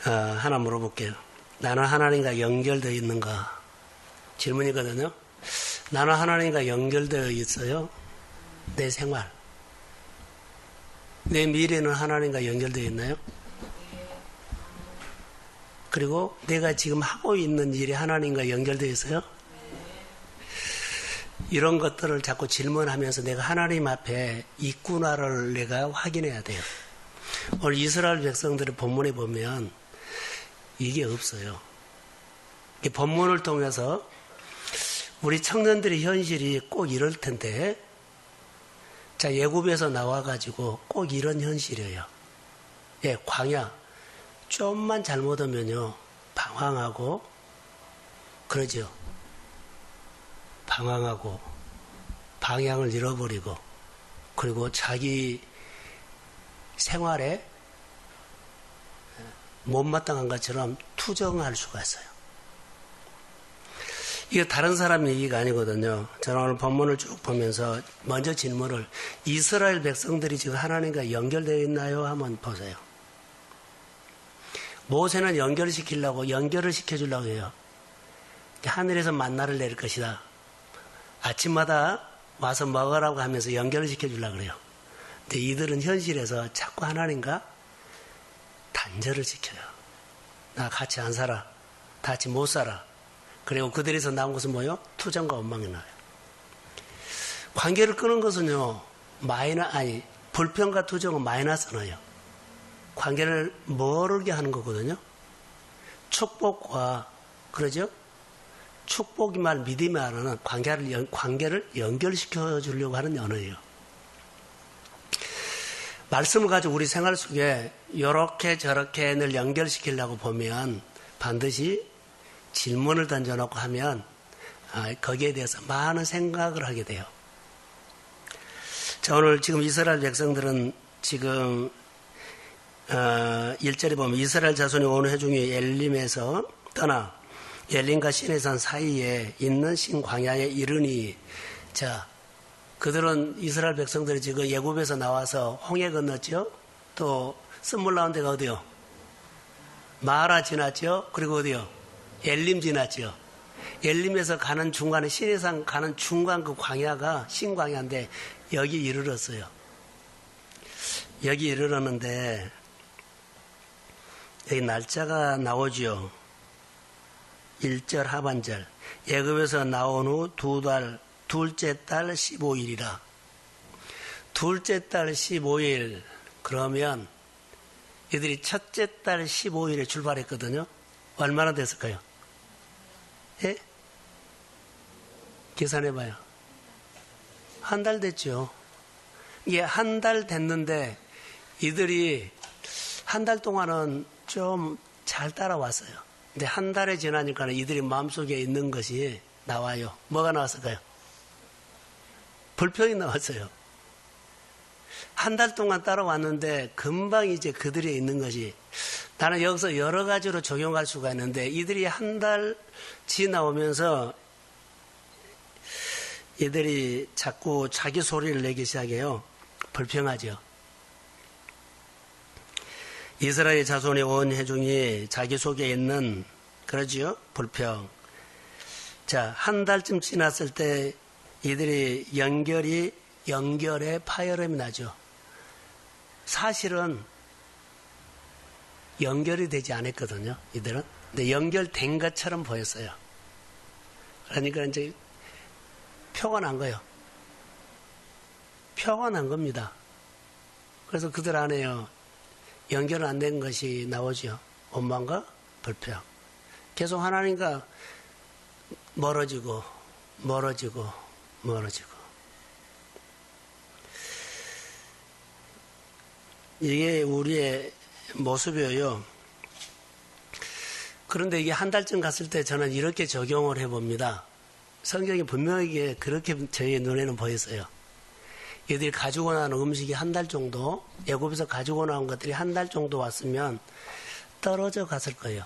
하나 물어볼게요. 나는 하나님과 연결되어 있는가? 질문이거든요. 나는 하나님과 연결되어 있어요? 내 생활. 내 미래는 하나님과 연결되어 있나요? 그리고 내가 지금 하고 있는 일이 하나님과 연결되어 있어요? 이런 것들을 자꾸 질문하면서 내가 하나님 앞에 있구나를 내가 확인해야 돼요. 오늘 이스라엘 백성들의 본문에 보면 이게 없어요. 이 본문을 통해서 우리 청년들의 현실이 꼭 이럴 텐데, 자, 애굽에서 나와가지고 꼭 이런 현실이에요. 예, 광야. 좀만 잘못하면요, 방황하고, 그러죠. 방황하고, 방향을 잃어버리고, 그리고 자기 생활에 못마땅한 것처럼 투정할 수가 있어요. 이게 다른 사람 얘기가 아니거든요. 저는 오늘 본문을 쭉 보면서 먼저 질문을, 이스라엘 백성들이 지금 하나님과 연결되어 있나요? 한번 보세요. 모세는 연결을 시켜주려고 해요. 하늘에서 만나를 내릴 것이다. 아침마다 와서 먹으라고 하면서 연결을 시켜주려고 그래요. 근데 이들은 현실에서 자꾸 하나님과 단절을 시켜요. 나 같이 안 살아. 다 같이 못 살아. 그리고 그들에서 나온 것은 뭐예요? 투정과 원망이 나요. 관계를 끊은 것은요, 불평과 투정은 마이너스나요. 관계를 모르게 하는 거거든요. 축복과, 그러죠? 축복이 말 믿음이 말하는 관계를 연결시켜 주려고 하는 언어예요. 말씀을 가지고 우리 생활 속에 이렇게 저렇게 늘 연결시키려고 보면 반드시 질문을 던져놓고 하면 거기에 대해서 많은 생각을 하게 돼요. 자, 오늘 지금 이스라엘 백성들은 지금 1절에 보면 이스라엘 자손이 온 회중이 엘림에서 떠나 엘림과 시내산 사이에 있는 신광야에 이르니, 자, 그들은 이스라엘 백성들이 지금 애굽에서 나와서 홍해 건넜죠. 또 쓴물 나온 데가 어디요? 마라 지났죠. 그리고 어디요? 엘림 지났죠. 엘림에서 가는 중간에 시내산 가는 중간 그 광야가 신광야인데 여기 이르렀어요. 여기 이르렀는데 여기 날짜가 나오죠. 1절 하반절. 애굽에서 나온 후 둘째 달 15일이라. 둘째 달 15일. 그러면 이들이 첫째 달 15일에 출발했거든요. 얼마나 됐을까요? 예? 계산해봐요. 한 달 됐죠. 이게 한 달 됐는데 이들이 한 달 동안은 좀 잘 따라왔어요. 근데 한 달에 지나니까 이들이 마음속에 있는 것이 나와요. 뭐가 나왔을까요? 불평이 나왔어요. 한 달 동안 따라왔는데 금방 이제 그들이 있는 것이, 나는 여기서 여러 가지로 적용할 수가 있는데 이들이 한 달 지나오면서 이들이 자꾸 자기 소리를 내기 시작해요. 불평하죠. 이스라엘 자손의 온 회중이 자기 속에 있는, 그러지요? 불평. 자, 한 달쯤 지났을 때 이들이 연결에 파열음이 나죠. 사실은 연결이 되지 않았거든요, 이들은. 근데 연결된 것처럼 보였어요. 그러니까 이제 표가 난 거예요. 표가 난 겁니다. 그래서 그들 안에요, 연결 안 된 것이 나오죠. 원망과 불평. 계속 하나님과 멀어지고. 이게 우리의 모습이에요. 그런데 이게 한 달쯤 갔을 때 저는 이렇게 적용을 해봅니다. 성경이 분명하게 그렇게 저희 눈에는 보였어요. 이들이 가지고 나온 음식이 한 달 정도, 애굽에서 가지고 나온 것들이 한 달 정도 왔으면 떨어져 갔을 거예요.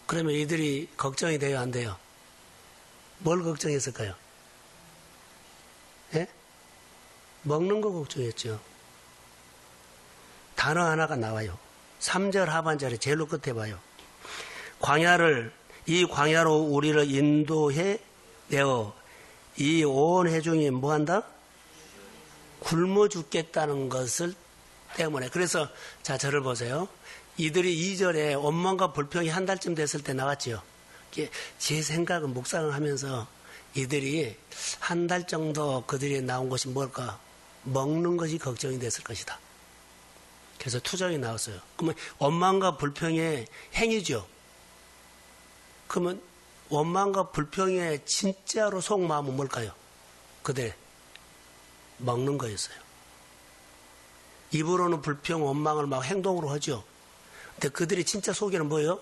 그러면 이들이 걱정이 돼요, 안 돼요? 뭘 걱정했을까요? 예? 먹는 거 걱정했죠. 단어 하나가 나와요. 3절 하반절에 제일로 끝에 봐요. 이 광야로 우리를 인도해 내어 이 온 회중이 뭐한다? 굶어 죽겠다는 것을 때문에. 그래서 자, 저를 보세요. 이들이 2절에 원망과 불평이 한 달쯤 됐을 때 나왔지요. 제 생각은 묵상을 하면서 이들이 한 달 정도 그들이 나온 것이 뭘까? 먹는 것이 걱정이 됐을 것이다. 그래서 투정이 나왔어요. 그러면 원망과 불평의 행위죠. 그러면 원망과 불평의 진짜로 속마음은 뭘까요? 그들 먹는 거였어요. 입으로는 불평, 원망을 막 행동으로 하죠. 근데 그들이 진짜 속에는 뭐예요?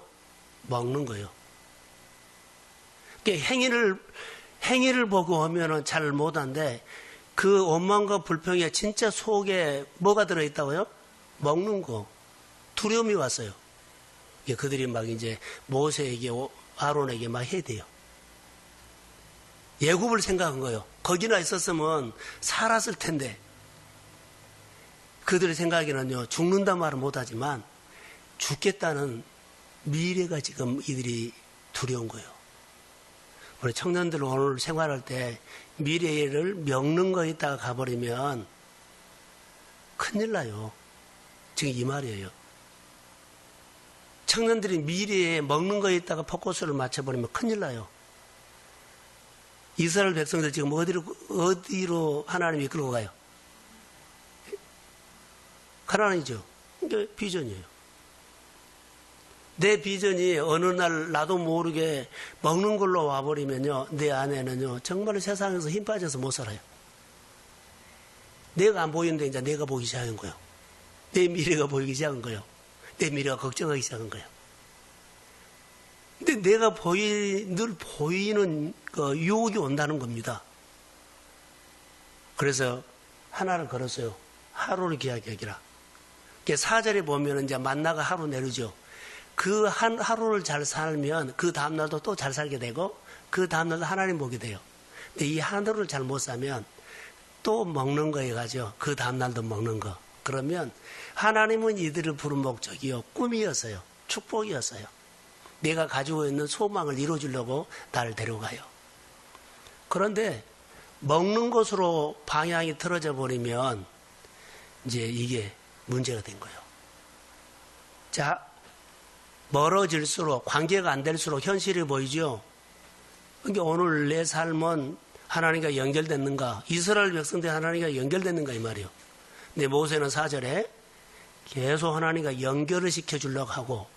먹는 거예요. 행위를 보고 하면은 잘 못한데 그 원망과 불평의 진짜 속에 뭐가 들어있다고요? 먹는 거. 두려움이 왔어요. 그들이 막 이제 모세에게, 아론에게 막 해야 돼요. 예굽을 생각한 거예요. 거기나 있었으면 살았을 텐데. 그들의 생각에는요, 죽는다 말은 못하지만 죽겠다는 미래가 지금 이들이 두려운 거예요. 우리 청년들 오늘 생활할 때 미래를 먹는 거에다가 가버리면 큰일 나요. 지금 이 말이에요. 청년들이 미래에 먹는 거에다가 포커스를 맞춰버리면 큰일 나요. 이스라엘 백성들 지금 어디로 하나님이 이끌고 가요? 가나안이죠. 이게 비전이에요. 내 비전이 어느 날 나도 모르게 먹는 걸로 와버리면요, 내 안에는요, 정말 세상에서 힘 빠져서 못 살아요. 내가 안 보이는데 이제 내가 보기 시작한 거예요. 내 미래가 보이기 시작한 거예요. 내 미래가 걱정하기 시작한 거예요. 근데 내가 늘 보이는 그 유혹이 온다는 겁니다. 그래서 하나를 걸었어요. 하루를 귀하게 여기라. 4절에 보면 이제 만나가 하루 내리죠. 그 하루를 잘 살면 그 다음날도 또 잘 살게 되고 그 다음날도 하나님 보게 돼요. 근데 이 하루를 잘 못 사면 또 먹는 거에 가죠. 그 다음날도 먹는 거. 그러면 하나님은 이들을 부른 목적이요, 꿈이었어요. 축복이었어요. 내가 가지고 있는 소망을 이루어주려고 나를 데려가요. 그런데 먹는 것으로 방향이 틀어져 버리면 이제 이게 문제가 된 거예요. 자, 멀어질수록, 관계가 안 될수록 현실이 보이죠? 그러니까 오늘 내 삶은 하나님과 연결됐는가? 이스라엘 백성들 하나님과 연결됐는가? 이 말이에요. 근데 모세는 4절에 계속 하나님과 연결을 시켜주려고 하고,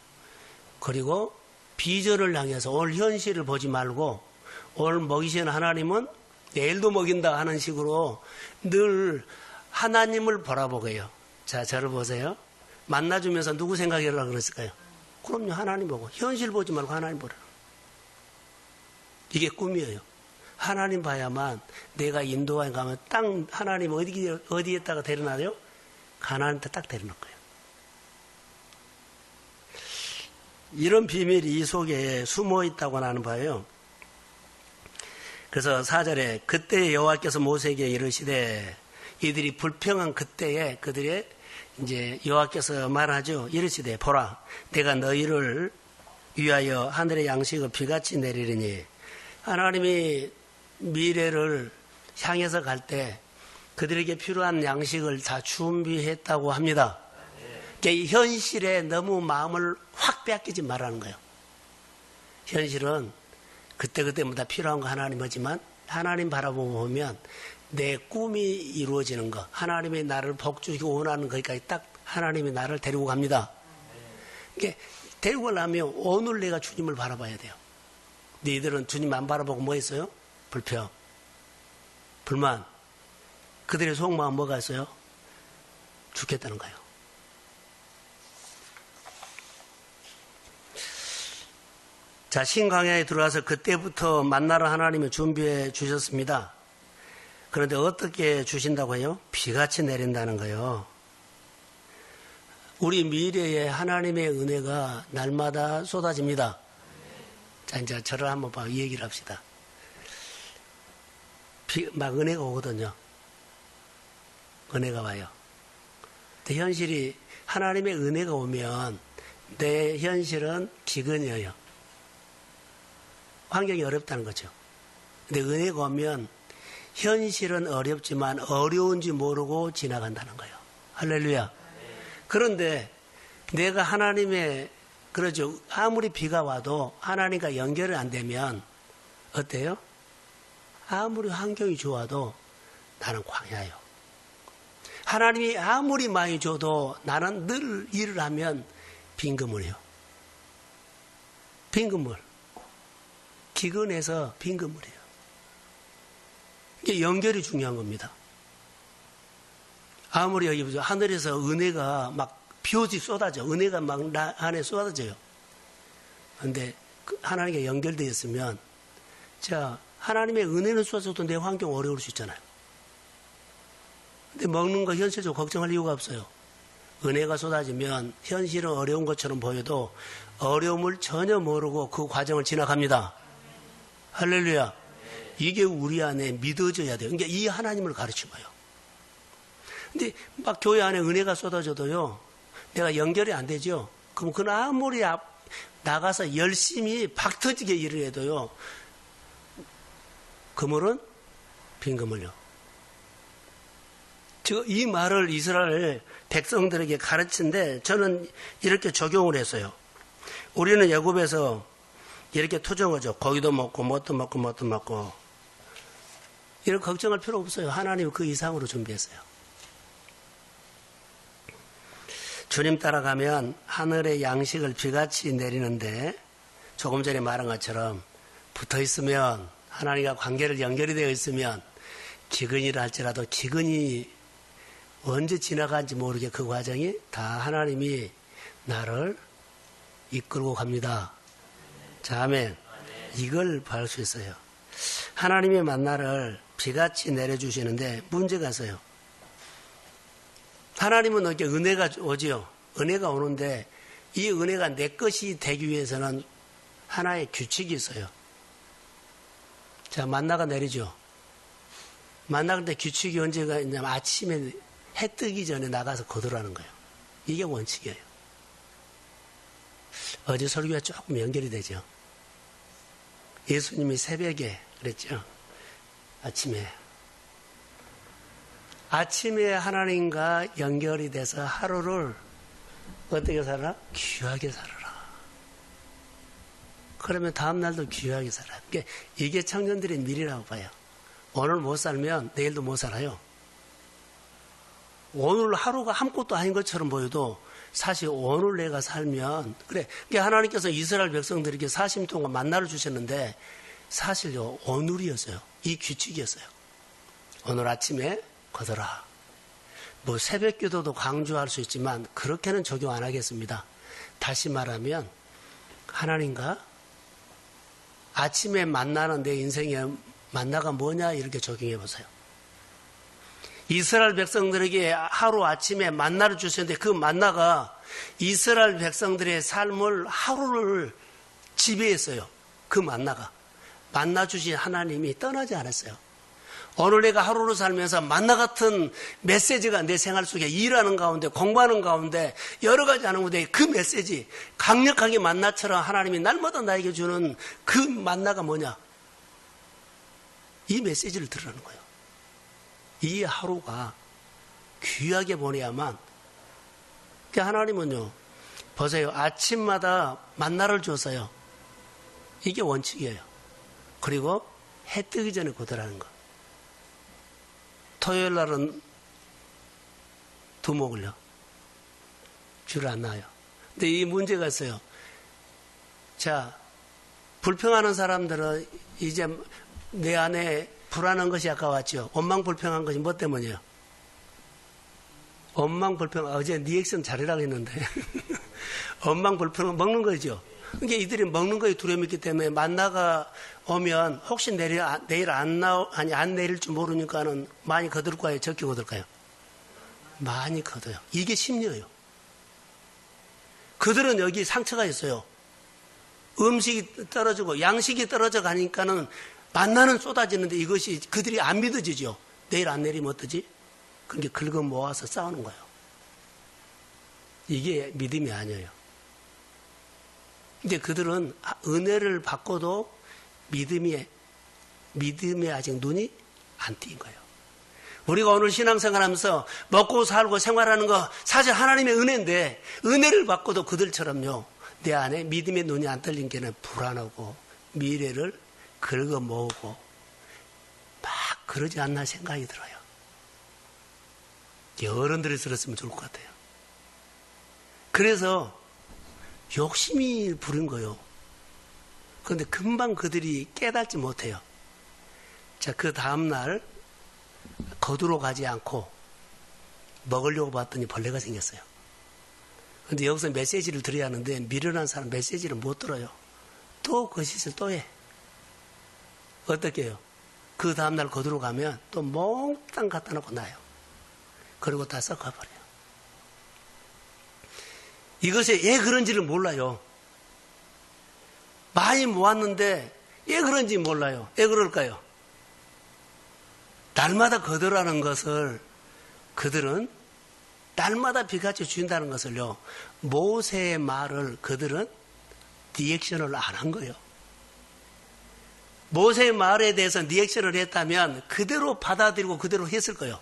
그리고 비전을 향해서 오늘 현실을 보지 말고, 오늘 먹이시는 하나님은 내일도 먹인다 하는 식으로 늘 하나님을 바라보게 해요. 자, 저를 보세요. 만나주면서 누구 생각이라고 그랬을까요? 그럼요, 하나님 보고. 현실 보지 말고 하나님 보라. 이게 꿈이에요. 하나님 봐야만 내가 인도에 가면 딱 하나님 어디에다가 데려놔요? 가나안한테 딱 데려놓을 거예요. 이런 비밀이 이 속에 숨어 있다고 나는 봐요. 그래서 4절에 그때 여호와께서 모세에게 이르시되, 이들이 불평한 그때에 그들의 이제 여호와께서 말하죠. 이르시되 보라, 내가 너희를 위하여 하늘의 양식을 비같이 내리리니. 하나님이 미래를 향해서 갈 때 그들에게 필요한 양식을 다 준비했다고 합니다. 그러니까 현실에 너무 마음을 확 빼앗기지 말라는 거예요. 현실은 그때그때마다 필요한 거 하나님 하지만 하나님 바라보면 내 꿈이 이루어지는 거, 하나님이 나를 복주기 원하는 거기까지 딱 하나님이 나를 데리고 갑니다. 그러니까 데리고 가려면 오늘 내가 주님을 바라봐야 돼요. 근데 이들은 주님 안 바라보고 뭐 했어요? 불평, 불만. 그들의 속마음 뭐가 있어요? 죽겠다는 거예요. 자, 신광야에 들어와서 그때부터 만나러 하나님이 준비해 주셨습니다. 그런데 어떻게 주신다고 해요? 비같이 내린다는 거예요. 우리 미래에 하나님의 은혜가 날마다 쏟아집니다. 자, 이제 저를 한번 봐, 이 얘기를 합시다. 막 은혜가 오거든요. 은혜가 와요. 현실이 하나님의 은혜가 오면 내 현실은 기근이에요. 환경이 어렵다는 거죠. 근데 은혜가 오면 현실은 어렵지만 어려운지 모르고 지나간다는 거예요. 할렐루야. 그런데 내가 하나님의 그러죠. 아무리 비가 와도 하나님과 연결이 안 되면 어때요? 아무리 환경이 좋아도 나는 광야예요. 하나님이 아무리 많이 줘도 나는 늘 일을 하면 빈그물이에요. 빈그물. 기근해서 빈그물이에요. 이게 연결이 중요한 겁니다. 아무리 여기 보죠. 하늘에서 은혜가 막 비오지 쏟아져. 은혜가 막 나 안에 쏟아져요. 그런데 하나님께 연결되어 있으면 자, 하나님의 은혜는 쏟아져도 내 환경 어려울 수 있잖아요. 근데 먹는 거 현실적으로 걱정할 이유가 없어요. 은혜가 쏟아지면 현실은 어려운 것처럼 보여도 어려움을 전혀 모르고 그 과정을 지나갑니다. 할렐루야. 이게 우리 안에 믿어져야 돼요. 그러니까 이 하나님을 가르친 거예요. 근데 막 교회 안에 은혜가 쏟아져도요, 내가 연결이 안 되죠? 그럼 그는 아무리 나가서 열심히 박 터지게 일을 해도요, 그물은 빈 그물요. 지금 이 말을 이스라엘 백성들에게 가르친데 저는 이렇게 적용을 했어요. 우리는 애굽에서 이렇게 투정하죠. 고기도 먹고 뭣도 먹고 이런 걱정할 필요 없어요. 하나님은 그 이상으로 준비했어요. 주님 따라가면 하늘의 양식을 비같이 내리는데 조금 전에 말한 것처럼 붙어 있으면 하나님과 관계를 연결이 되어 있으면 기근이라 할지라도 기근이 언제 지나간지 모르게 그 과정이 다 하나님이 나를 이끌고 갑니다. 자, 아멘. 이걸 볼 수 있어요. 하나님의 만나를 비같이 내려주시는데 문제가 있어요. 하나님은 이렇게 은혜가 오지요. 은혜가 오는데 이 은혜가 내 것이 되기 위해서는 하나의 규칙이 있어요. 자, 만나가 내리죠. 만나갈 때 규칙이 언제가 있냐면 아침에 해 뜨기 전에 나가서 거두라는 거예요. 이게 원칙이에요. 어제 설교가 조금 연결이 되죠. 예수님이 새벽에 그랬죠. 아침에 하나님과 연결이 돼서 하루를 어떻게 살아? 귀하게 살아라. 그러면 다음날도 귀하게 살아요. 이게 청년들의 미래라고 봐요. 오늘 못 살면 내일도 못 살아요. 오늘 하루가 아무것도 아닌 것처럼 보여도 사실 오늘 내가 살면 그래. 하나님께서 이스라엘 백성들에게 40년 동안 만나를 주셨는데 사실요 오늘이었어요. 이 규칙이었어요. 오늘 아침에 거둬라. 뭐 새벽 기도도 강조할 수 있지만 그렇게는 적용 안 하겠습니다. 다시 말하면 하나님과 아침에 만나는 내 인생의 만나가 뭐냐 이렇게 적용해 보세요. 이스라엘 백성들에게 하루 아침에 만나를 주셨는데 그 만나가 이스라엘 백성들의 삶을 하루를 지배했어요. 그 만나가. 만나 주신 하나님이 떠나지 않았어요. 오늘 내가 하루를 살면서 만나 같은 메시지가 내 생활 속에 일하는 가운데 공부하는 가운데 여러 가지 하는 가운데 그 메시지 강력하게 만나처럼 하나님이 날마다 나에게 주는 그 만나가 뭐냐? 이 메시지를 들으라는 거예요. 이 하루가 귀하게 보내야만. 하나님은요, 보세요. 아침마다 만나를 줬어요. 이게 원칙이에요. 그리고 해 뜨기 전에 거두라는 거. 토요일 날은 두목을요. 줄 안 놔요. 근데 이 문제가 있어요. 자, 불평하는 사람들은 이제 내 안에 불안한 것이 아까 왔죠. 원망불평한 것이 뭐 때문이에요? 원망불평, 어제 리액션 잘해라고 했는데. 원망불평은 먹는 거죠. 그러니까 이들이 먹는 거에 두려움이 있기 때문에 만나가 오면 혹시 내일 안 내릴 줄 모르니까는 많이 거둘까요? 적게 거둘까요? 많이 거둬요. 이게 심리예요. 그들은 여기 상처가 있어요. 음식이 떨어지고 양식이 떨어져 가니까는 만나는 쏟아지는데 이것이 그들이 안 믿어지죠. 내일 안 내리면 어떠지? 그렇게 긁어 모아서 싸우는 거예요. 이게 믿음이 아니에요. 근데 그들은 은혜를 받고도 믿음에 아직 눈이 안 띈 거예요. 우리가 오늘 신앙생활 하면서 먹고 살고 생활하는 거 사실 하나님의 은혜인데 은혜를 받고도 그들처럼요. 내 안에 믿음의 눈이 안 뜰린 게는 불안하고 미래를 긁어모으고 막 그러지 않나 생각이 들어요. 어른들이 들었으면 좋을 것 같아요. 그래서 욕심이 부린 거예요. 그런데 금방 그들이 깨닫지 못해요. 자, 그 다음날 거두러 가지 않고 먹으려고 봤더니 벌레가 생겼어요. 그런데 여기서 메시지를 드려야 하는데 미련한 사람 메시지를 못 들어요. 또 그 짓을 또 해. 어떻게 해요? 그 다음날 거두러 가면 또 몽땅 갖다 놓고 놔요. 그리고 다 썩어버려요. 이것이 왜 그런지를 몰라요. 많이 모았는데 왜 그런지 몰라요. 왜 그럴까요? 날마다 거두라는 것을 그들은 날마다 비같이 주인다는 것을요. 모세의 말을 그들은 리액션을 안 한 거예요. 모세의 말에 대해서 리액션을 했다면 그대로 받아들이고 그대로 했을 거예요.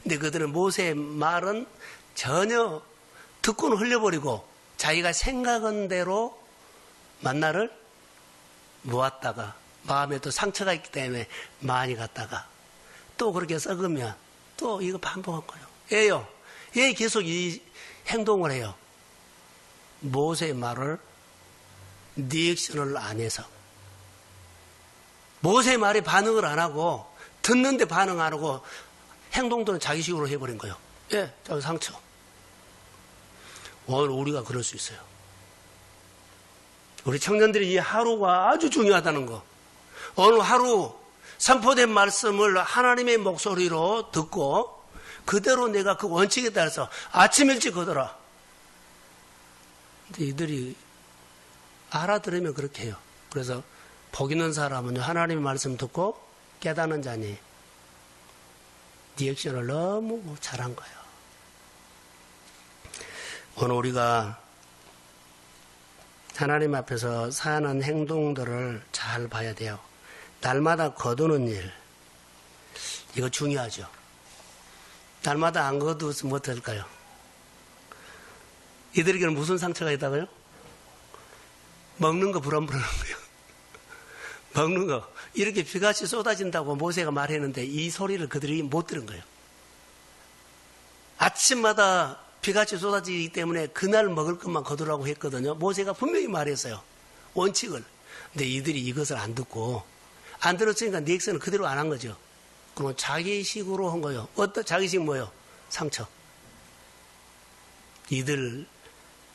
근데 그들은 모세의 말은 전혀 듣고는 흘려버리고 자기가 생각한 대로 만나를 모았다가 마음에 또 상처가 있기 때문에 많이 갔다가 또 그렇게 썩으면 또 이거 반복한 거예요. 왜요? 왜 계속 이 행동을 해요? 모세의 말을 리액션을 안 해서 모세의 말에 반응을 안 하고 듣는데 반응 안 하고 행동들은 자기식으로 해버린 거예요. 예, 저 상처. 오늘 우리가 그럴 수 있어요. 우리 청년들이 이 하루가 아주 중요하다는 거. 오늘 하루 선포된 말씀을 하나님의 목소리로 듣고 그대로 내가 그 원칙에 따라서 아침 일찍 거둬라. 근데 이들이 알아들으면 그렇게 해요. 그래서 복 있는 사람은 하나님의 말씀 듣고 깨닫는 자니 리액션을 너무 잘한 거예요. 오늘 우리가 하나님 앞에서 사는 행동들을 잘 봐야 돼요. 날마다 거두는 일, 이거 중요하죠. 날마다 안 거두면 어떨까요? 이들에게는 무슨 상처가 있다고요? 먹는 거 불안불안한 거예요. 먹는 거. 이렇게 비같이 쏟아진다고 모세가 말했는데 이 소리를 그들이 못 들은 거예요. 아침마다 비같이 쏟아지기 때문에 그날 먹을 것만 거두라고 했거든요. 모세가 분명히 말했어요. 원칙을. 근데 이들이 이것을 안 듣고 안 들었으니까 리액션을 그대로 안 한 거죠. 그러면 자기식으로 한 거예요. 어떤 자기식 뭐예요? 상처. 이들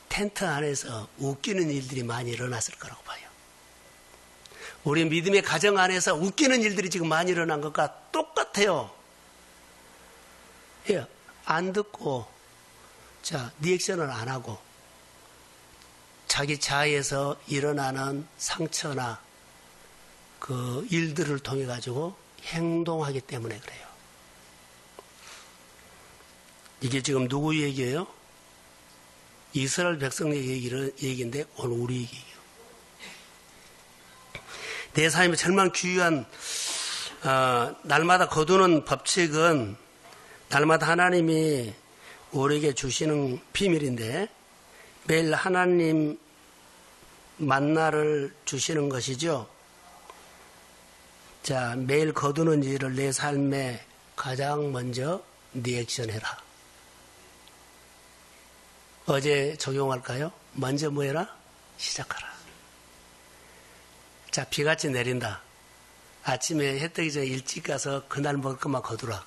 텐트 안에서 웃기는 일들이 많이 일어났을 거라고 봐요. 우리 믿음의 가정 안에서 웃기는 일들이 지금 많이 일어난 것과 똑같아요. 예, 안 듣고 자, 리액션을 안 하고 자기 자아에서 일어나는 상처나 그 일들을 통해 가지고 행동하기 때문에 그래요. 이게 지금 누구 얘기예요? 이스라엘 백성의 얘기인데 오늘 우리 얘기예요. 내 삶에 정말 귀한 날마다 거두는 법칙은 날마다 하나님이 우리에게 주시는 비밀인데 매일 하나님 만나를 주시는 것이죠. 자, 매일 거두는 일을 내 삶에 가장 먼저 리액션해라. 어제 적용할까요? 먼저 뭐 해라? 시작하라. 자, 비같이 내린다. 아침에 해 뜨기 전에 일찍 가서 그날 먹을 것만 거두라.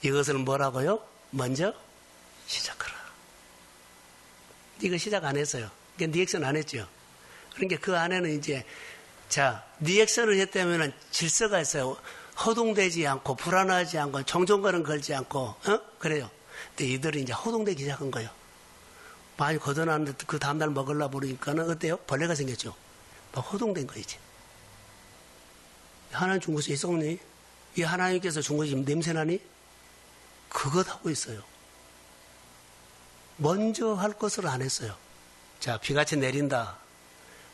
이것을 뭐라고요? 먼저 시작하라. 이거 시작 안 했어요. 그러니까 리액션 안 했죠. 그러니까 그 안에는 이제 자, 리액션을 했다면 질서가 있어요. 허둥대지 않고 불안하지 않고 정정거는 걸지 않고 그래요. 근데 이들이 이제 허둥대기 시작한 거예요. 많이 걷어놨는데 그 다음날 먹으려고 그러니까는 어때요? 벌레가 생겼죠. 막 허둥댄 거이지. 하나님 준 것이 있었니? 이 하나님께서 준 것이 냄새나니? 그것 하고 있어요. 먼저 할 것을 안 했어요. 자, 비같이 내린다.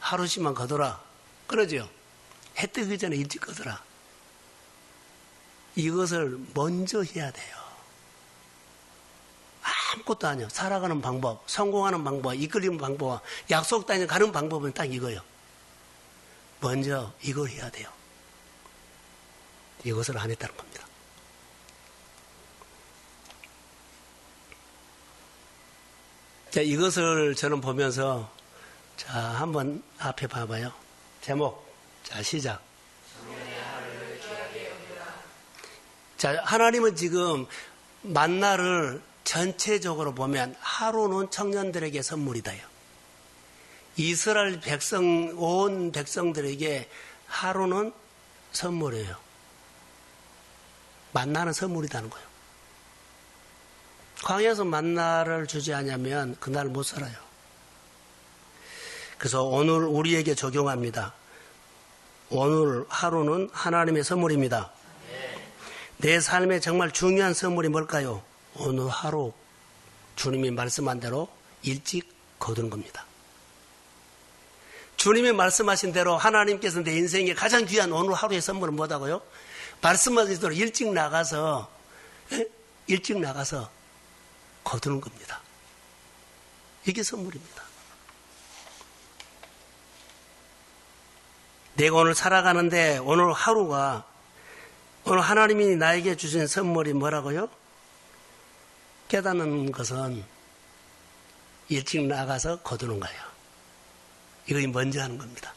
하루씩만 걷어라. 그러죠? 해 뜨기 전에 일찍 걷어라. 이것을 먼저 해야 돼요. 아무것도 아니에요. 살아가는 방법, 성공하는 방법, 이끌리는 방법, 약속 다니 가는 방법은 딱 이거예요. 먼저 이걸 해야 돼요. 이것을 안 했다는 겁니다. 자, 이것을 저는 보면서, 자, 한번 앞에 봐봐요. 제목. 자, 시작. 자, 하나님은 지금 만나를 전체적으로 보면 하루는 청년들에게 선물이다요. 이스라엘 백성, 온 백성들에게 하루는 선물이에요. 만나는 선물이라는 거예요. 광야에서 만나를 주지 않으면 그날 못 살아요. 그래서 오늘 우리에게 적용합니다. 오늘 하루는 하나님의 선물입니다. 내 삶에 정말 중요한 선물이 뭘까요? 오늘 하루 주님이 말씀한 대로 일찍 거두는 겁니다. 주님이 말씀하신 대로 하나님께서 내 인생에 가장 귀한 오늘 하루의 선물은 뭐다고요? 말씀하신 대로 일찍 나가서 거두는 겁니다. 이게 선물입니다. 내가 오늘 살아가는데 오늘 하루가 오늘 하나님이 나에게 주신 선물이 뭐라고요? 깨닫는 것은 일찍 나가서 거두는 거예요. 이거 먼저 하는 겁니다.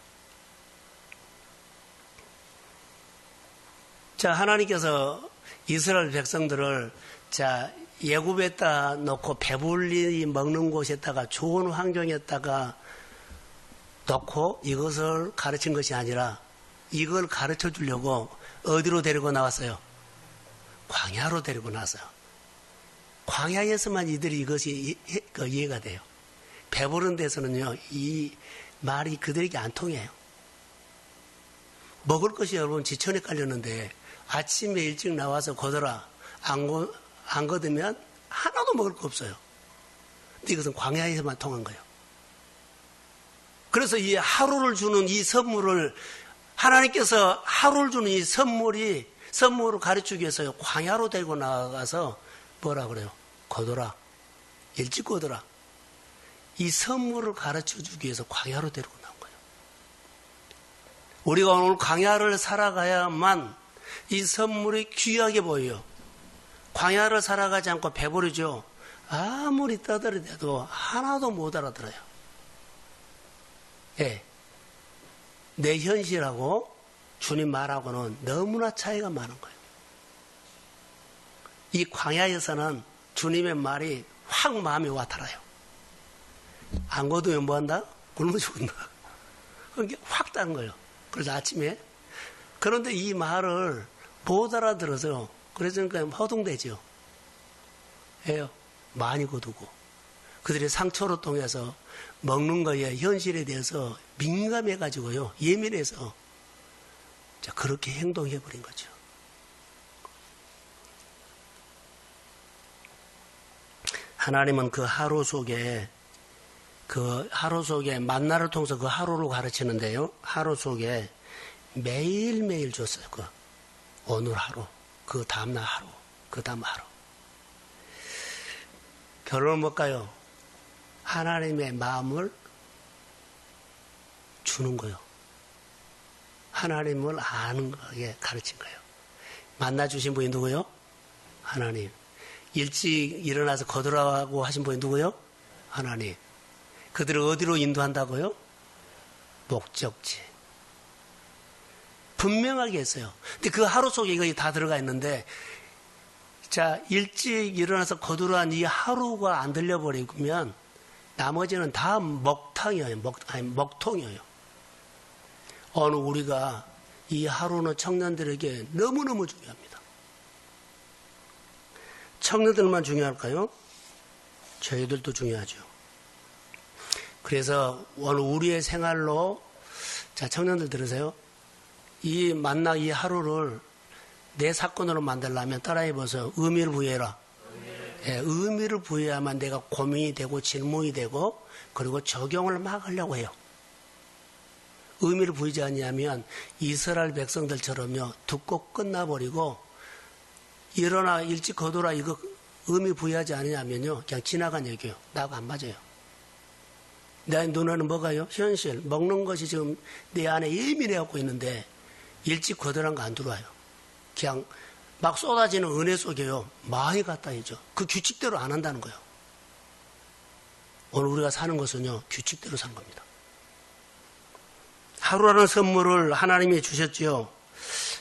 자, 하나님께서 이스라엘 백성들을 자, 예굽에다 놓고 배불리 먹는 곳에다가 좋은 환경에다가 놓고 이것을 가르친 것이 아니라 이걸 가르쳐 주려고 어디로 데리고 나왔어요? 광야로 데리고 나왔어요. 광야에서만 이들이 이것이 이해가 돼요. 배부른 데서는요, 이 말이 그들에게 안 통해요. 먹을 것이 여러분 지천에 깔렸는데 아침에 일찍 나와서 거둬라. 안 거두면 하나도 먹을 거 없어요. 근데 이것은 광야에서만 통한 거예요. 그래서 이 하루를 주는 이 선물을 하나님께서 하루를 주는 이 선물을 가르치기 위해서 광야로 데리고 나가서 뭐라 그래요? 거둬라. 일찍 거둬라. 이 선물을 가르쳐 주기 위해서 광야로 데리고 나온 거예요. 우리가 오늘 광야를 살아가야만 이 선물이 귀하게 보여요. 광야를 살아가지 않고 배부르죠. 아무리 떠들어대도 하나도 못 알아들어요. 예. 내 현실하고 주님 말하고는 너무나 차이가 많은 거예요. 이 광야에서는 주님의 말이 확 마음에 와닿아요. 안 거두면 뭐 한다? 굶어 죽는다. 그게 확 단 거예요. 그래서 아침에. 그런데 이 말을 못 알아들어서 그래서 그러니까 허둥대죠. 해요. 많이 거두고. 그들의 상처로 통해서 먹는 거에 현실에 대해서 민감해가지고요. 예민해서. 자, 그렇게 행동해버린 거죠. 하나님은 그 하루 속에 만나를 통해서 그 하루를 가르치는데요. 하루 속에 매일매일 줬어요. 오늘 하루, 그 다음날 하루, 그 다음 하루. 결론은 뭘까요? 하나님의 마음을 주는 거예요. 하나님을 아는 거에 가르친 거예요. 만나주신 분이 누구요? 하나님. 일찍 일어나서 거두라고 하신 분이 누구요? 하나님. 그들을 어디로 인도한다고요? 목적지. 분명하게 했어요. 근데 그 하루 속에 이거 다 들어가 있는데, 자, 일찍 일어나서 거두라는 이 하루가 안 들려버리면 나머지는 다 먹통이에요. 오늘 우리가 이 하루는 청년들에게 너무너무 중요합니다. 청년들만 중요할까요? 저희들도 중요하죠. 그래서 오늘 우리의 생활로, 자, 청년들 들으세요. 이 하루를 내 사건으로 만들려면 따라해보세요. 의미를 부여해라. 의미를 의미를 부여해야만 내가 고민이 되고 질문이 되고 그리고 적용을 막 하려고 해요. 의미를 부여하지 않냐면 이스라엘 백성들처럼요 듣고 끝나버리고 일어나 일찍 거둬라 이거 의미 부여하지 않으냐면요 그냥 지나간 얘기예요. 나하고 안 맞아요. 내 눈에는 뭐가요? 현실 먹는 것이 지금 내 안에 예민해갖고 있는데 일찍 거둬란 거 안 들어와요. 그냥 막 쏟아지는 은혜 속에요 많이 갖다 해줘. 그 규칙대로 안 한다는 거예요. 오늘 우리가 사는 것은요 규칙대로 산 겁니다. 하루라는 선물을 하나님이 주셨지요.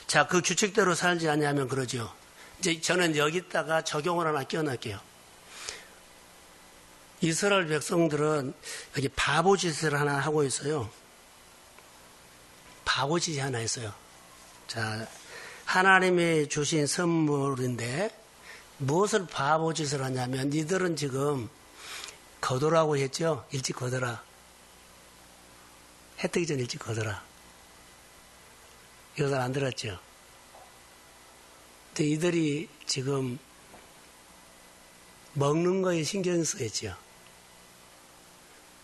자, 그 규칙대로 살지 않냐면 그러죠. 이제 저는 여기다가 적용을 하나 끼워넣을게요. 이스라엘 백성들은 여기 바보짓을 하나 하고 있어요. 바보짓이 하나 있어요. 자, 하나님이 주신 선물인데 무엇을 바보짓을 하냐면 니들은 지금 거두라고 했죠. 일찍 거두라. 해 뜨기 전에 일찍 거둬라. 이것을 안 들었죠. 근데 이들이 지금 먹는 거에 신경 쓰였죠.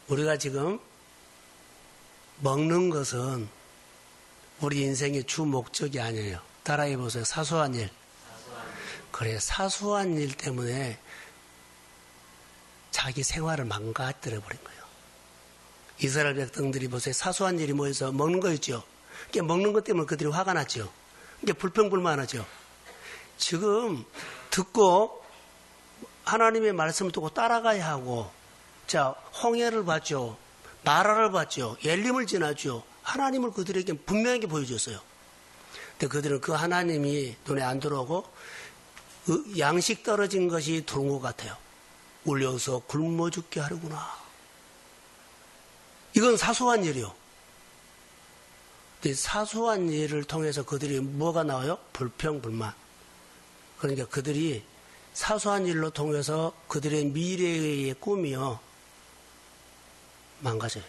우리가 지금 먹는 것은 우리 인생의 주 목적이 아니에요. 따라해 보세요. 사소한 일. 그래, 사소한 일 때문에 자기 생활을 망가뜨려 버린 거예요. 이스라엘 백성들이 보세요. 사소한 일이 뭐해서 먹는 거였죠. 그러니까 먹는 것 때문에 그들이 화가 났죠. 그러니까 불평불만하죠. 지금 듣고 하나님의 말씀을 듣고 따라가야 하고, 자, 홍해를 봤죠. 마라를 봤죠. 엘림을 지났죠. 하나님을 그들에게 분명하게 보여줬어요. 근데 그들은 그 하나님이 눈에 안 들어오고 양식 떨어진 것이 들어온 것 같아요. 울려서 굶어 죽게 하려구나. 이건 사소한 일이요. 근데 사소한 일을 통해서 그들이 뭐가 나와요? 불평불만. 그러니까 그들이 사소한 일로 통해서 그들의 미래의 꿈이요 망가져요.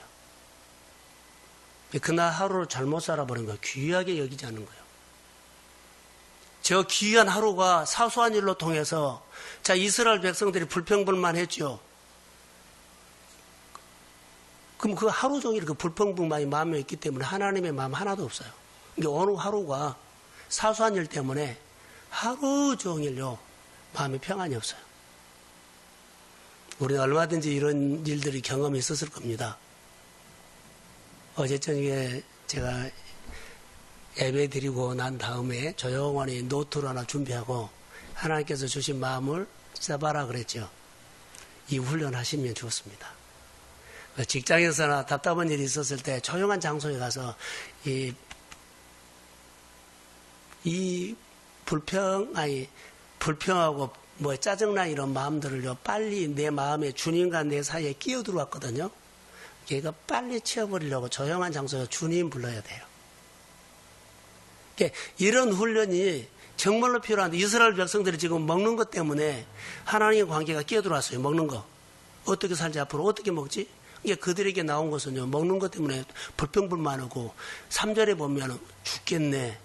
그날 하루를 잘못 살아버린 거예요. 귀하게 여기지 않는 거예요. 저 귀한 하루가 사소한 일로 통해서, 자, 이스라엘 백성들이 불평불만했죠. 그럼 그 하루 종일 그 불평불만이 마음에 있기 때문에 하나님의 마음 하나도 없어요. 그러니까 어느 하루가 사소한 일 때문에 하루 종일요 마음에 평안이 없어요. 우리는 얼마든지 이런 일들이 경험이 있었을 겁니다. 어제 저녁에 제가 예배 드리고 난 다음에 조용히 노트를 하나 준비하고 하나님께서 주신 마음을 써봐라 그랬죠. 이 훈련하시면 좋습니다. 직장에서나 답답한 일이 있었을 때 조용한 장소에 가서 이 불평하고 뭐 짜증나 이런 마음들을요 빨리 내 마음에 주님과 내 사이에 끼어 들어왔거든요. 걔가 빨리 치워버리려고 조용한 장소에 주님 불러야 돼요. 이런 훈련이 정말로 필요한데 이스라엘 백성들이 지금 먹는 것 때문에 하나님의 관계가 끼어 들어왔어요. 먹는 거. 어떻게 살지 앞으로 어떻게 먹지? 이게 그들에게 나온 것은요 먹는 것 때문에 불평불만하고 3절에 보면 죽겠네.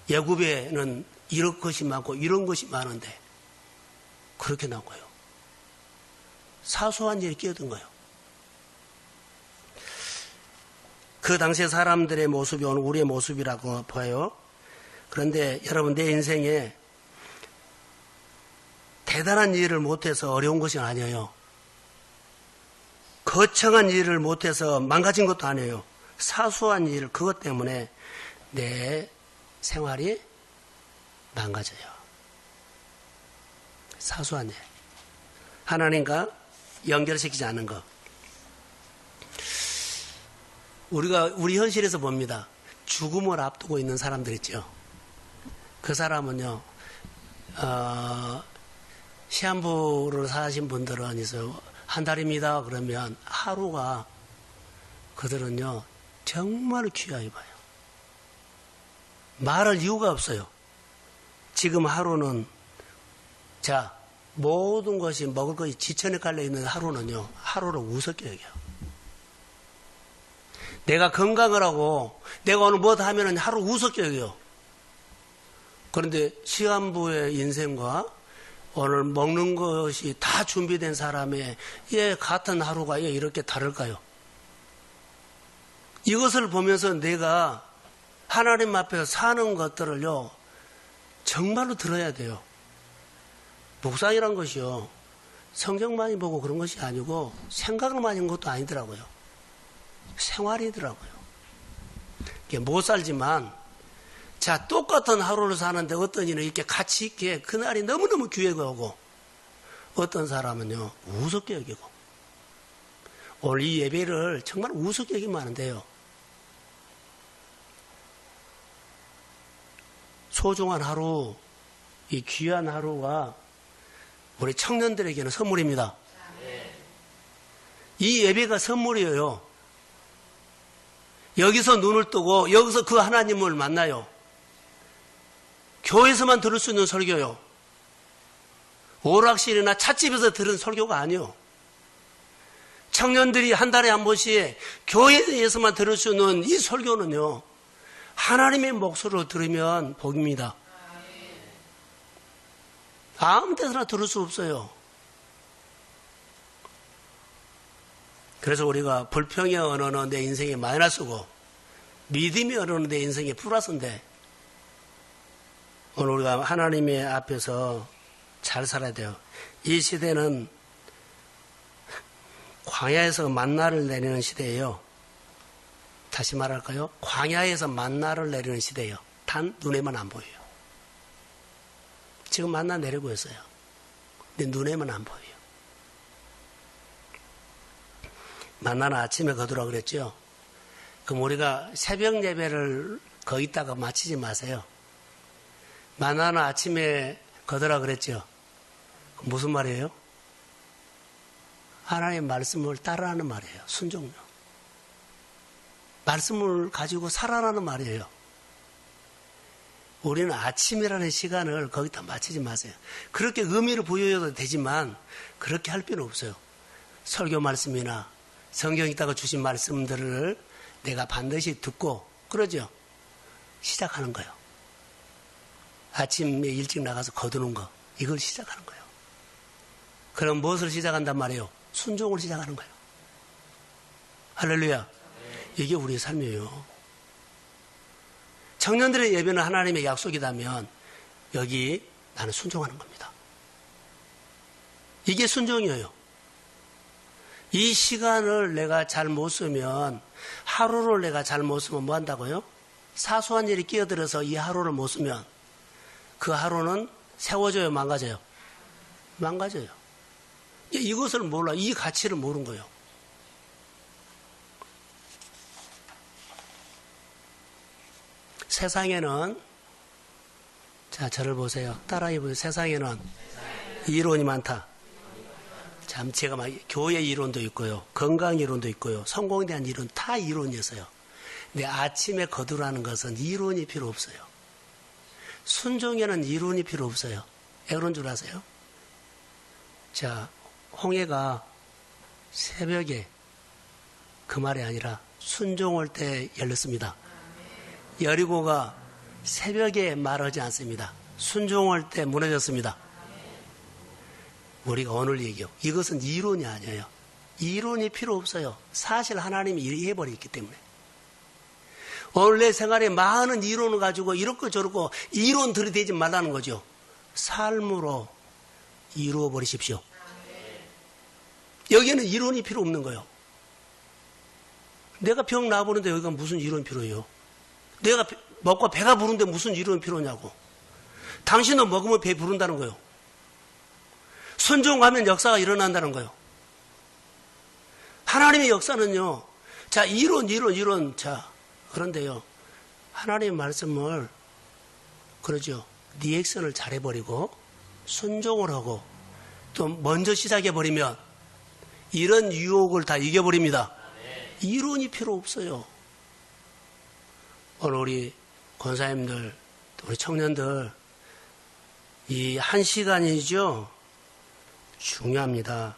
애굽에는 이런 것이 많고 이런 것이 많은데 그렇게 나온 거예요. 사소한 일이 끼어든 거예요. 그 당시의 사람들의 모습이 오늘 우리의 모습이라고 보여요. 그런데 여러분 내 인생에 대단한 일을 못해서 어려운 것이 아니에요. 거창한 일을 못해서 망가진 것도 아니에요. 사소한 일 그것 때문에 내 생활이 망가져요. 사소한 일. 하나님과 연결시키지 않는 것. 우리 현실에서 봅니다. 죽음을 앞두고 있는 사람들 있죠. 그 사람은요, 시한부를 사신 분들은 있어요. 한 달입니다. 그러면 하루가 그들은요, 정말 귀하게 봐요. 말할 이유가 없어요. 지금 하루는, 자, 모든 것이 먹을 것이 지천에 깔려있는 하루는요, 하루를 우습게 여겨요. 내가 건강을 하고 내가 오늘 뭐 하면은 하루 우습게 여겨요. 그런데 시한부의 인생과 오늘 먹는 것이 다 준비된 사람의 같은 하루가 이렇게 다를까요? 이것을 보면서 내가 하나님 앞에서 사는 것들을요, 정말로 들어야 돼요. 묵상이란 것이요, 성경 많이 보고 그런 것이 아니고 생각을 많이 한 것도 아니더라고요. 생활이더라고요. 이게 못 살지만, 자, 똑같은 하루를 사는데 어떤 이는 이렇게 같이 있기에 그날이 너무너무 귀하고, 어떤 사람은요, 우습게 여기고, 오늘 이 예배를 정말 우습게 여기면 안 돼요. 소중한 하루, 이 귀한 하루가 우리 청년들에게는 선물입니다. 이 예배가 선물이에요. 여기서 눈을 뜨고 여기서 그 하나님을 만나요. 교회에서만 들을 수 있는 설교요. 오락실이나 찻집에서 들은 설교가 아니요. 청년들이 한 달에 한 번씩 교회에서만 들을 수 있는 이 설교는요, 하나님의 목소리로 들으면 복입니다. 아무 데서나 들을 수 없어요. 그래서 우리가 불평의 언어는 내 인생의 마이너스고 믿음의 언어는 내 인생의 플러스인데, 오늘 우리가 하나님의 앞에서 잘 살아야 돼요. 이 시대는 광야에서 만나를 내리는 시대예요. 다시 말할까요? 광야에서 만나를 내리는 시대예요. 단 눈에만 안 보여요. 지금 만나 내리고 있어요. 근데 눈에만 안 보여요. 만나는 아침에 거두라 그랬죠. 그럼 우리가 새벽 예배를 거기다가 마치지 마세요. 만나는 아침에 거두라 그랬죠. 무슨 말이에요? 하나님의 말씀을 따라하는 말이에요. 순종요. 말씀을 가지고 살아라는 말이에요. 우리는 아침이라는 시간을 거기다 맞추지 마세요. 그렇게 의미를 부여해도 되지만 그렇게 할 필요 없어요. 설교 말씀이나 성경에다가 주신 말씀들을 내가 반드시 듣고, 그러죠? 시작하는 거예요. 아침에 일찍 나가서 거두는 거, 이걸 시작하는 거예요. 그럼 무엇을 시작한단 말이에요? 순종을 시작하는 거예요. 할렐루야. 이게 우리의 삶이에요. 청년들의 예배는 하나님의 약속이라면 여기 나는 순종하는 겁니다. 이게 순종이에요. 이 시간을 내가 잘 못 쓰면, 하루를 내가 잘 못 쓰면 뭐 한다고요? 사소한 일이 끼어들어서 이 하루를 못 쓰면 그 하루는 세워져요, 망가져요? 망가져요. 이것을 몰라. 이 가치를 모르는 거예요. 세상에는, 자, 저를 보세요. 따라해 보세요. 세상에는 이론이 많다. 참, 제가 막 교회 이론도 있고요, 건강 이론도 있고요, 성공에 대한 이론, 다 이론이었어요. 근데 아침에 거두라는 것은 이론이 필요 없어요. 순종에는 이론이 필요 없어요. 왜 그런 줄 아세요? 자, 홍해가 새벽에, 그 말이 아니라 순종할 때 열렸습니다. 여리고가 새벽에 말하지 않습니다. 순종할 때 무너졌습니다. 우리가 오늘 얘기요. 이것은 이론이 아니에요. 이론이 필요 없어요. 사실 하나님이 이해해버렸기 때문에. 오늘 내 생활에 많은 이론을 가지고 이렇고 저렇고 이론 들이대지 말라는 거죠. 삶으로 이루어버리십시오. 여기는 이론이 필요 없는 거예요. 내가 병 나아보는데 여기가 무슨 이론이 필요해요? 내가 먹고 배가 부른데 무슨 이론이 필요냐고. 당신은 먹으면 배 부른다는 거예요. 순종하면 역사가 일어난다는 거예요. 하나님의 역사는요, 자, 이론. 자, 그런데요, 하나님의 말씀을, 그러죠, 리액션을 잘해버리고 순종을 하고 또 먼저 시작해버리면 이런 유혹을 다 이겨버립니다. 이론이 필요 없어요. 오늘 우리 권사님들, 우리 청년들, 이 한 시간이죠, 중요합니다.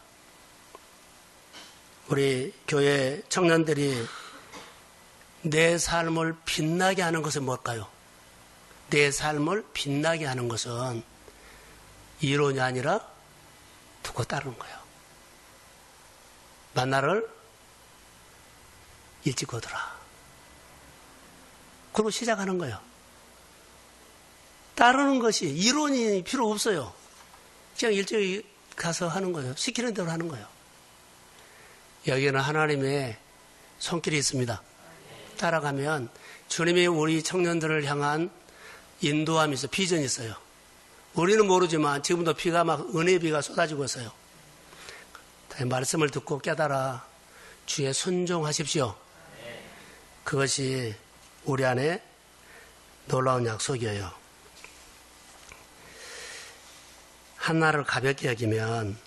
우리 교회 청년들이 내 삶을 빛나게 하는 것은 뭘까요? 내 삶을 빛나게 하는 것은 이론이 아니라 듣고 따르는 거예요. 만나를 일찍 거두라. 그리고 시작하는 거예요. 따르는 것이 이론이 필요 없어요. 그냥 일찍 가서 하는 거예요. 시키는 대로 하는 거예요. 여기는 하나님의 손길이 있습니다. 따라가면 주님이 우리 청년들을 향한 인도함이 있어요. 비전이 있어요. 우리는 모르지만 지금도 비가 막 은혜의 비가 쏟아지고 있어요. 말씀을 듣고 깨달아 주에 순종하십시오. 그것이 우리 안에 놀라운 약속이에요. 한나를 가볍게 여기면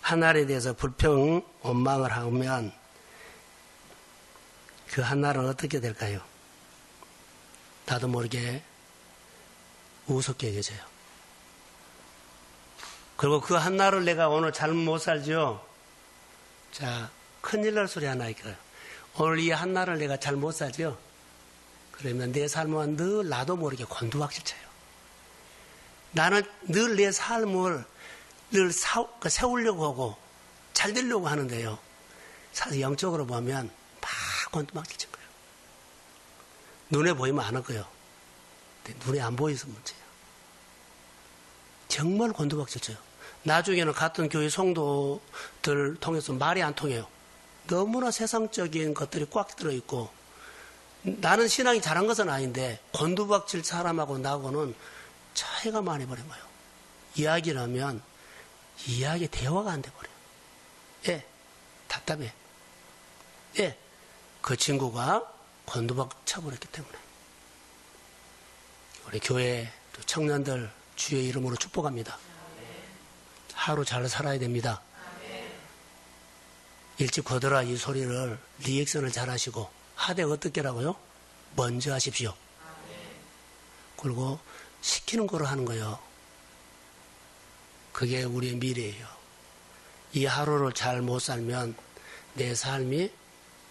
한나에 대해서 불평, 원망을 하면 그 한나는 어떻게 될까요? 나도 모르게 우습게 여겨져요. 그리고 그 한나를 내가 오늘 잘못 못 살죠? 자, 큰일 날 소리 하나 있어요. 오늘 이 한나를 내가 잘 못 살죠? 그러면 내 삶은 늘 나도 모르게 곤두박질쳐요. 나는 늘 내 삶을 늘 세우려고 하고 잘 되려고 하는데요. 사실 영적으로 보면 막 곤두박질친 거예요. 눈에 보이면 안 할 거예요. 근데 눈에 안 보여서 문제예요. 정말 곤두박질쳐요. 나중에는 같은 교회 성도들 통해서 말이 안 통해요. 너무나 세상적인 것들이 꽉 들어있고 나는 신앙이 잘한 것은 아닌데 곤두박질 사람하고 나하고는 차이가 많이 버린 거예요. 이야기를 하면 이야기 대화가 안 돼버려요. 예, 답답해. 예, 그 친구가 곤두박 쳐버렸기 때문에 우리 교회 청년들 주의 이름으로 축복합니다. 하루 잘 살아야 됩니다. 일찍 거둬라 이 소리를 리액션을 잘 하시고 하되 어떻게라고요? 먼저 하십시오. 그리고 시키는 거로 하는 거예요. 그게 우리의 미래예요. 이 하루를 잘 못 살면 내 삶이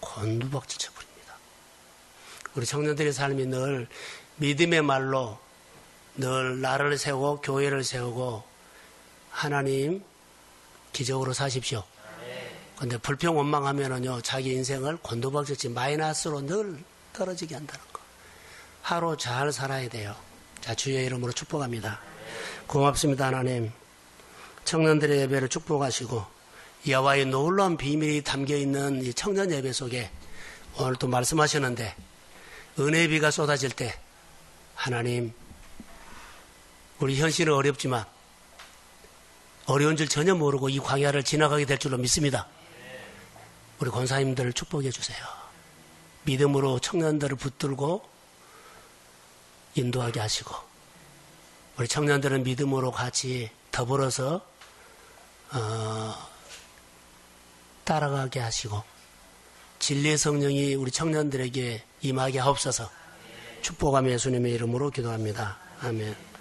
곤두박질 쳐버립니다. 우리 청년들의 삶이 늘 믿음의 말로 늘 나를 세우고 교회를 세우고 하나님 기적으로 사십시오. 그런데 불평 원망하면은요 자기 인생을 곤두박질치 마이너스로 늘 떨어지게 한다는 거. 하루 잘 살아야 돼요. 자, 주의 이름으로 축복합니다. 고맙습니다. 하나님. 청년들의 예배를 축복하시고 여호와의 놀라운 비밀이 담겨있는 이 청년 예배 속에 오늘 또 말씀하셨는데 은혜의 비가 쏟아질 때 하나님 우리 현실은 어렵지만 어려운 줄 전혀 모르고 이 광야를 지나가게 될 줄로 믿습니다. 우리 권사님들을 축복해 주세요. 믿음으로 청년들을 붙들고 인도하게 하시고 우리 청년들은 믿음으로 같이 더불어서 따라가게 하시고 진리의 성령이 우리 청년들에게 임하게 하옵소서. 축복하며 예수님의 이름으로 기도합니다. 아멘.